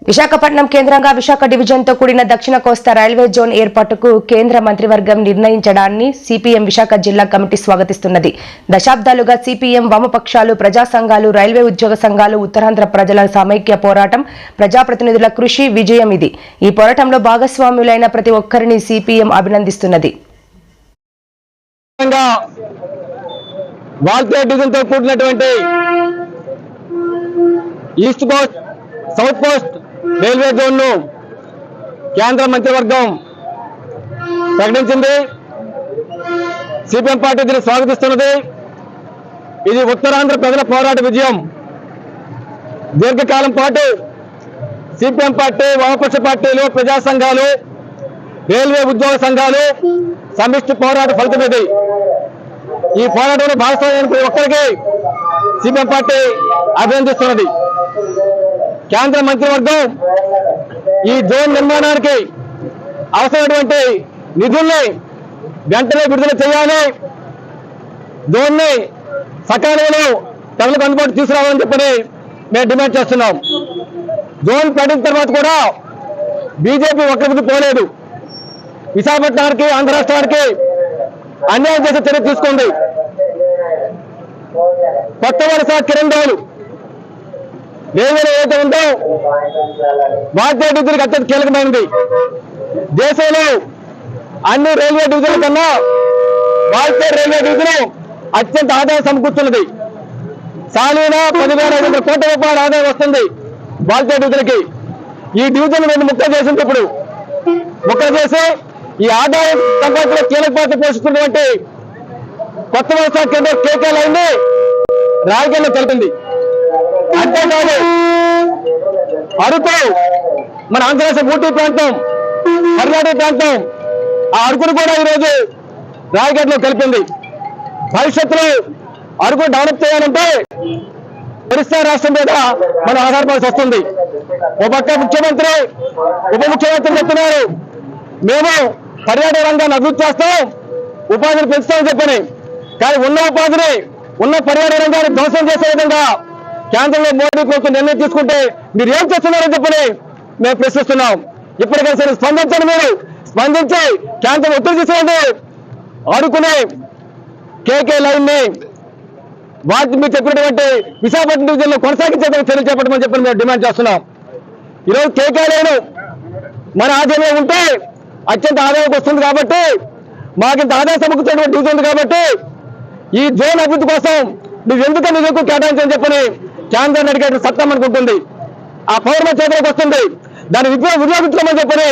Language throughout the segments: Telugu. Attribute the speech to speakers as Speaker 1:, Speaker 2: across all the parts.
Speaker 1: విశాఖపట్నం కేంద్రంగా విశాఖ డివిజన్తో కూడిన దక్షిణ కోస్తా రైల్వే జోన్ ఏర్పాటుకు కేంద్ర మంత్రివర్గం నిర్ణయించడాన్ని సిపిఎం విశాఖ జిల్లా కమిటీ స్వాగతిస్తున్నది. దశాబ్దాలుగా సిపిఎం, వామపక్షాలు, ప్రజా సంఘాలు, రైల్వే ఉద్యోగ సంఘాలు, ఉత్తరాంధ్ర ప్రజల సమైక్య పోరాటం, ప్రజాప్రతినిధుల కృషి విజయం ఇది. ఈ పోరాటంలో భాగస్వాములైన ప్రతి ఒక్కరిని సిపిఎం అభినందిస్తున్నది.
Speaker 2: East coast, south coast railway zone ను కేంద్ర మంత్రివర్గం ప్రకటించింది. సిపిఎం పార్టీ దీన్ని స్వాగతిస్తున్నది. ఇది ఉత్తరాంధ్ర ప్రజల పోరాట విజయం. దీర్ఘకాలం పాటు సిపిఎం పార్టీ, వామపక్ష పార్టీలు, ప్రజా సంఘాలు, రైల్వే ఉద్యోగ సంఘాలు సమిష్టి పోరాట ఫలితం ఇది. ఈ పోరాటంలో భాగస్వామ్యం ప్రతి ఒక్కరికి సిపిఎం పార్టీ అభినందిస్తున్నది. కేంద్ర మంత్రివర్గం ఈ జోన్ నిర్మాణానికి అవసరమైనటువంటి నిధుల్ని వెంటనే విడుదల చేయాలి, జోన్ని సకాలంలో ప్రజలకు అందుబాటు తీసుకురావాలని చెప్పని మేము డిమాండ్ చేస్తున్నాం. జోన్ ప్రకటించిన తర్వాత కూడా బీజేపీ ఒక్కరికి పోలేదు. విశాఖపట్నానికి, ఆంధ్ర రాష్ట్రానికి అన్యాయం చేసే చర్య తీసుకుంది. కొత్త వలస కిరణ్ రైల్వేలో ఏదైతే ఉందో భారతీయ డివిజన్కి అత్యంత కీలకమైనది. దేశంలో అన్ని రైల్వే డివిజన్ల కన్నా భారతీయ రైల్వే డివిజన్ అత్యంత ఆదాయం సమకూర్చున్నది. సాలీన 10,500 కోట్ల రూపాయల ఆదాయం వస్తుంది భారతీయ డివిజన్కి. ఈ డివిజన్ 2 ముక్కలు చేసింది. ఇప్పుడు ముక్కలు చేసి ఈ ఆదాయం సంపాదనలో కీలక పాత్ర పోషిస్తున్నటువంటి కొత్త వలస కేంద్రం కేకే లైన్ ని రాజకీయాల్లో తెలిపింది. అంతేకాదు అరకు, మన ఆంధ్రప్రదేశ్ ఊటీ ప్రాంతం, కర్ణాటక ప్రాంతం, ఆ అరకును కూడా ఈరోజు రాయగఢ్లో కలిపింది. భవిష్యత్తులో అరకు డెవలప్ చేయాలంటే ఒరిస్సా రాష్ట్రం మీద మనం ఆధారపడాల్సి వస్తుంది. ఒక పక్క ముఖ్యమంత్రి, ఉప ముఖ్యమంత్రి చెప్తున్నారు మేము పర్యాటక రంగాన్ని అభివృద్ధి చేస్తాం, ఉపాధిని పెంచుతామని చెప్పని. కానీ ఉన్న ఉపాధిని, ఉన్న పర్యాటక రంగాన్ని ధ్వంసం చేసే విధంగా కేంద్రంలో మోడీ ప్రభుత్వం నిర్ణయం తీసుకుంటే మీరు ఏం చేస్తున్నారని చెప్పని మేము ప్రశ్నిస్తున్నాం. ఇప్పటికైనా సరే స్పందించండి. మీరు స్పందించి కేంద్రం ఒత్తిడి తీసుకోండి. అడుకునే కేకే లైన్ ని వాటి మీరు చెప్పినటువంటి విశాఖపట్నం డివిజన్ లో కొనసాగించేందుకు చర్యలు చేపట్టమని చెప్పని మేము డిమాండ్ చేస్తున్నాం. ఈరోజు కేకే లైన్ మన ఆదాయంలో ఉంటే అత్యంత ఆదాయం వస్తుంది కాబట్టి, మాకు ఇంత ఆదాయం సమకూర్చేటువంటి డివిజన్ ఉంది కాబట్టి ఈ జోన్ అభివృద్ధి కోసం నువ్వు ఎందుకని నిధులకు కేటాయించని చెప్పని కేంద్రాన్ని అడిగే సత్తా మనకు ఉంటుంది. ఆ పౌరమ చేతులకు వస్తుంది. దాన్ని వినియోగించుకోమని చెప్పని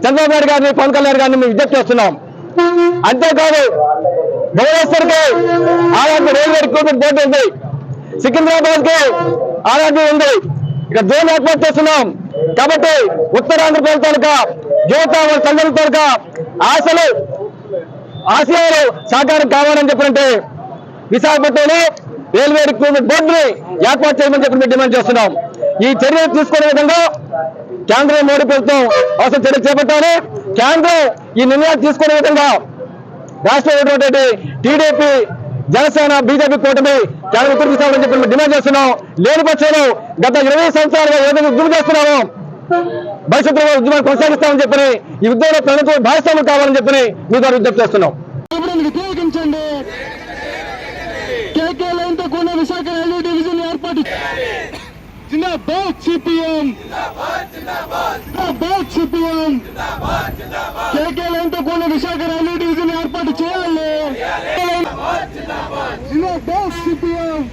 Speaker 2: చంద్రబాబు నాయుడు గారిని, పవన్ కళ్యాణ్ గారిని మేము విజ్ఞప్తి చేస్తున్నాం. అంతేకాదు భువనేశ్వర్కి ఆర్ఆర్బీ రైల్వే రిక్రూట్మెంట్ బోర్డు ఉంది, సికింద్రాబాద్ కి ఆర్ఆర్బీ ఉంది. ఇక జోన్ ఏర్పాటు చేస్తున్నాం కాబట్టి ఉత్తరాంధ్ర ప్రాంతాలకు యువత, వాళ్ళ తల్లిదండ్రులకు ఆశయాలు సాకారం కావాలని చెప్పినంటే విశాఖపట్నంలో రైల్వే రిక్రూట్మెంట్ బోర్డుని ఏర్పాటు చేయమని చెప్పి డిమాండ్ చేస్తున్నాం. ఈ చర్యలు తీసుకునే విధంగా కేంద్ర మోడీ ప్రభుత్వం అవసరం చర్యలు చేపట్టాలి. కేంద్రం ఈ నిర్ణయాలు తీసుకునే విధంగా రాష్ట్రంలో టీడీపీ, జనసేన, బీజేపీ కూటమి కేంద్రం ఉత్తర్వు తీసుకోవాలని చెప్పి డిమాండ్ చేస్తున్నాం. లేని పక్షంలో గత 20 సంవత్సరాలుగా ఏదైనా ఉద్యమం చేస్తున్నామో భవిష్యత్తులో ఉద్యమాన్ని కొనసాగిస్తామని చెప్పని, ఈ ఉద్యమంలో ప్రజలకు భాగస్వాములు కావాలని చెప్పని మీ ద్వారా విజ్ఞప్తి చేస్తున్నాం.
Speaker 3: వ్యతిరేకించండి. కేకే లైన్ తో కూడిన విశాఖ రైల్వే డివిజన్ ఏర్పాటు. జిందాబాద్ సిపిఎం, జిందాబాద్ సిపిఎం. కేకే లైన్ తో కూడిన విశాఖ రైల్వే డివిజన్ ఏర్పాటు చేయాలి. జిందాబాద్ సిపిఎం.